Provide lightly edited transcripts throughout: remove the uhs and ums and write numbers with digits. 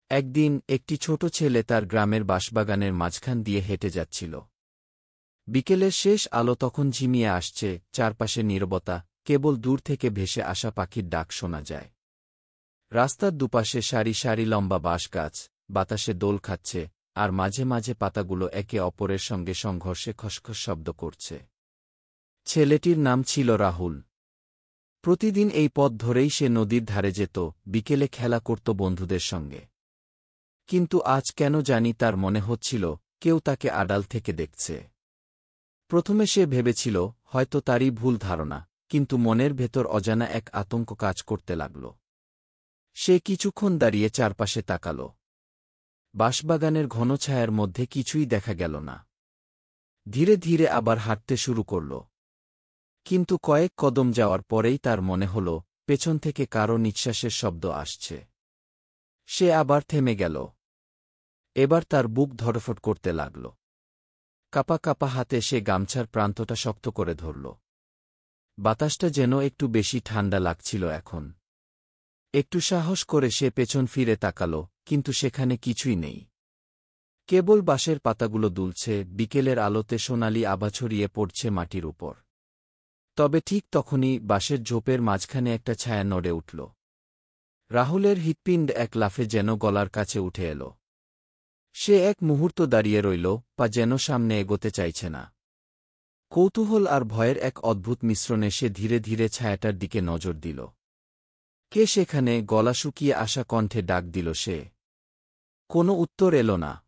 একদিন একটি ছোট ছেলে তার গ্রামের বাঁশবাগানের মাঝখান দিয়ে হেঁটে যাচ্ছিল। বিকেলের শেষ আলো তখন ঝিমিয়ে আসছে, চারপাশে নীরবতা, কেবল দূর থেকে ভেসে আসা পাখির ডাক শোনা যায়। রাস্তার দুপাশে সারি সারি লম্বা বাঁশ গাছ, বাতাসে দোল খাচ্ছে, আর মাঝে মাঝে পাতাগুলো একে অপরের সঙ্গে সংঘর্ষে খসখস শব্দ করছে। ছেলেটির নাম ছিল রাহুল। প্রতিদিন এই পথ ধরেই সে নদীর ধারে যেত, বিকেলে খেলা করত বন্ধুদের সঙ্গে। কিন্তু আজ কেন জানি তার মনে হচ্ছিল কেউ তাকে আড়াল থেকে দেখছে। প্রথমে সে ভেবেছিল হয়তো তারই ভুল ধারণা, কিন্তু মনের ভেতর অজানা এক আতঙ্ক কাজ করতে লাগল। সে কিছুক্ষণ দাঁড়িয়ে চারপাশে তাকাল। বাঁশবাগানের ঘন ছায়ার মধ্যে কিছুই দেখা গেল না। ধীরে ধীরে আবার হাঁটতে শুরু করল। কিন্তু কয়েক কদম যাওয়ার পরেই তার মনে হল পেছন থেকে কারো নিঃশ্বাসের শব্দ আসছে। সে আবার থেমে গেল। এবার তার বুক ধড়ফড় করতে লাগল। কাঁপা কাঁপা হাতে সে গামছার প্রান্তটা শক্ত করে ধরল। বাতাসটা যেন একটু বেশি ঠান্ডা লাগছিল এখন। একটু সাহস করে সে পেছন ফিরে তাকাল, কিন্তু সেখানে কিছুই নেই। কেবল বাঁশের পাতাগুলো দুলছে, বিকেলের আলোতে সোনালি আভা ছড়িয়ে পড়ছে মাটির উপর। তবে ঠিক তখনই বাঁশের ঝোপের মাঝখানে একটা ছায়া নড়ে উঠল। রাহুলের হৃৎপিণ্ড এক লাফে যেন গলার কাছে উঠে এল। সে এক মুহূর্ত দাঁড়িয়ে রইল, পা যেন সামনে এগোতে চাইছে না। কৌতূহল আর ভয়ের এক অদ্ভুত মিশ্রণে সে ধীরে ধীরে ছায়াটার দিকে নজর দিল। কে সেখানে? গলা শুকিয়ে আসা কণ্ঠে ডাক দিল সে। কোনো উত্তর এল না।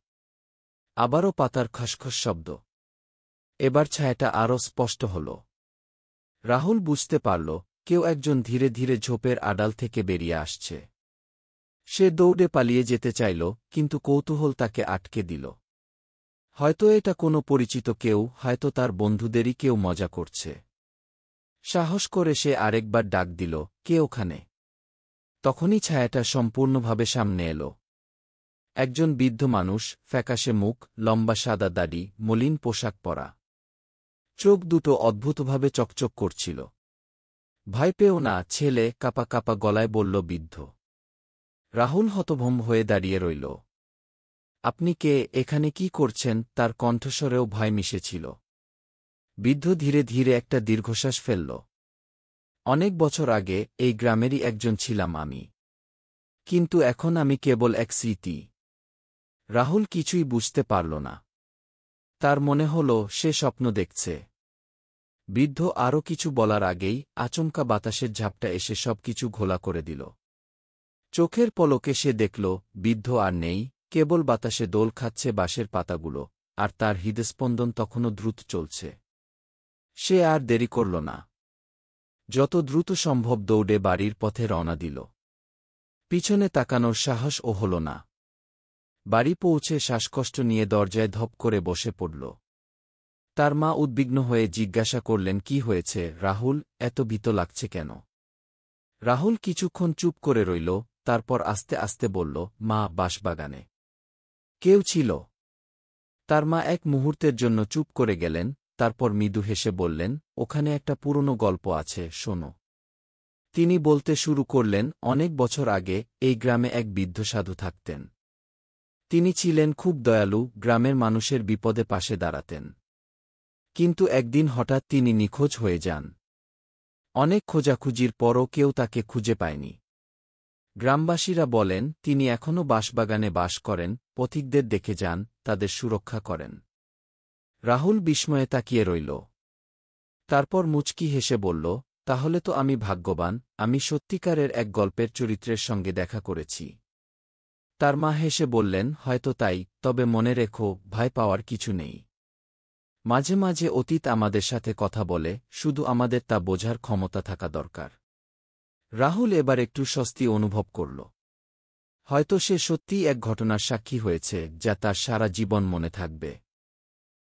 আবারও পাতার খসখস শব্দ। এবার ছায়াটা আরও স্পষ্ট হল। রাহুল বুঝতে পারল কেউ একজন ধীরে ধীরে ঝোপের আড়াল থেকে বেরিয়ে আসছে। সে দৌড়ে পালিয়ে যেতে চাইল, কিন্তু কৌতূহল তাকে আটকে দিল। হয়তো এটা কোনো পরিচিত কেউ, হয়তো তার বন্ধুদেরই কেউ মজা করছে। সাহস করে সে আরেকবার ডাক দিল, কে ওখানে? তখনই ছায়াটা সম্পূর্ণভাবে সামনে এল। একজন বৃদ্ধ মানুষ, ফ্যাকাশে মুখ, লম্বা সাদা দাড়ি, মলিন পোশাক পরা। চোখ দুটো অদ্ভুতভাবে চকচক করছিল। ভয় পেও না ছেলে, কাঁপা কাঁপা গলায় বলল বৃদ্ধ। রাহুল হতভম্ব হয়ে দাঁড়িয়ে রইল। আপনি কে? এখানে কি করছেন? তার কণ্ঠস্বরেও ভয় মিশেছিল। বৃদ্ধ ধীরে ধীরে একটা দীর্ঘশ্বাস ফেলল। অনেক বছর আগে এই গ্রামেরই একজন ছিলাম আমি। কিন্তু এখন আমি কেবল এক স্মৃতি। রাহুল কিছুই বুঝতে পারল না। তার মনে হল সে স্বপ্ন দেখছে। বৃদ্ধ আরও কিছু বলার আগেই আচমকা বাতাসের ঝাপটা এসে সবকিছু ঘোলা করে দিল। চোখের পলকে সে দেখল বৃদ্ধ আর নেই, কেবল বাতাসে দোল খাচ্ছে বাঁশের পাতাগুলো, আর তার হৃদস্পন্দন তখনও দ্রুত চলছে। সে আর দেরি করল না। যত দ্রুত সম্ভব দৌড়ে বাড়ির পথে রওনা দিল। পিছনে তাকানোর সাহসও হল না। বাড়ি পৌঁছে শ্বাসকষ্ট নিয়ে দরজায় ধপ করে বসে পড়ল। তার মা উদ্বিগ্ন হয়ে জিজ্ঞাসা করলেন, কি হয়েছে রাহুল, এত ভীত লাগছে কেন? রাহুল কিছুক্ষণ চুপ করে রইল, তারপর আস্তে আস্তে বলল, মা, বাঁশবাগানে কেউ ছিল। তার মা এক মুহূর্তের জন্য চুপ করে গেলেন, তারপর মৃদু হেসে বললেন, ওখানে একটা পুরনো গল্প আছে, শোনো। তিনি বলতে শুরু করলেন, অনেক বছর আগে এই গ্রামে এক বৃদ্ধ সাধু থাকতেন। তিনি ছিলেন খুব দয়ালু, গ্রামের মানুষের বিপদে পাশে দাঁড়াতেন। কিন্তু একদিন হঠাৎ তিনি নিখোঁজ হয়ে যান। অনেক খোঁজাখুঁজির পরও কেউ তাকে খুঁজে পায়নি। গ্রামবাসীরা বলেন তিনি এখনও বাঁশবাগানে বাস করেন, পথিকদের দেখে যান, তাদের সুরক্ষা করেন। রাহুল বিস্ময়ে তাকিয়ে রইল। তারপর মুচকি হেসে বলল, তাহলে তো আমি ভাগ্যবান, আমি সত্যিকারের এক গল্পের চরিত্রের সঙ্গে দেখা করেছি। তার মা হেসে বললেন, হয়তো তাই, তবে মনে রেখো, ভয় পাওয়ার কিছু নেই। মাঝে মাঝে অতীত আমাদের সাথে কথা বলে, শুধু আমাদের তা বোঝার ক্ষমতা থাকা দরকার। রাহুল এবার একটু স্বস্তি অনুভব করল। হয়তো সে সত্যিই এক ঘটনার সাক্ষী হয়েছে যা তার সারা জীবন মনে থাকবে।